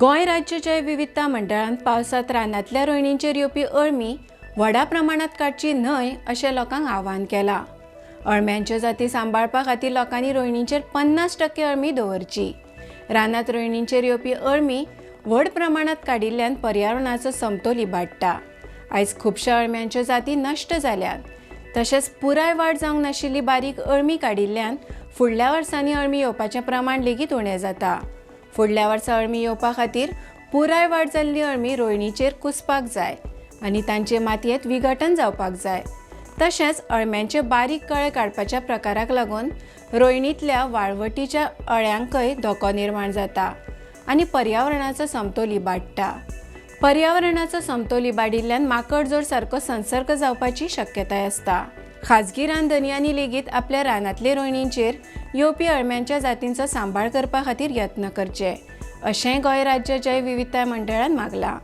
गोंय राज्य जैवविविधता मंडळान पावसांत रानांतल्या रोयणींचेर येवपी अळमी व्हडा प्रमाणात काडची न्हय अशें लोकांक आवाहन केलां। अळम्यांच्यो जाती सांबाळपा खातीर लोकांनी रोयणींचेर 50% अळमी दवरची। रानांत रोयणींचेर येवपी अळमी व्हड प्रमाणात काडिल्ल्यान पर्यावरणाचो समतोल इबाडटा। आयज खुबश्या अळम्यांच्यो जाती नश्ट जाल्यात, तशेंच पुराय वाड जावंक नाशिल्ली बारीक अळमी काडिल्ल्यान फुडल्या वर्सांनी अळमी येवपाचें प्रमाण लेगीत उणें जाता। फुडल्या वर्सा अळमी येवपा खातीर पुराय वाड जाल्ली अळमी रोयणीचेर कुसपाक जाय आनी तांचे मातयेंत विघटन जावपाक जाय। तशेंच अळम्यांचे बारीक कळे काडपाच्या प्रकाराक लागून रोयणींतल्या वाळवटीच्या अळ्यांकय धोको निर्माण जाता आनी पर्यावरणाचो समतोल इबाडटा। पर्यावरणाचो समतोल इबाडिल्ल्यान माकडजोड सारको संसर्ग जावपाची शक्यताय आसता। खाजगी रानधनियांनी लेगीत आपल्या रानांतले रोयणींचेर येवपी अळम्यांच्या जातींचो सांबाळ करपा खातीर यत्न करचे, अशेंय गोंय राज्य जैवविविधता मंडळान मागलां।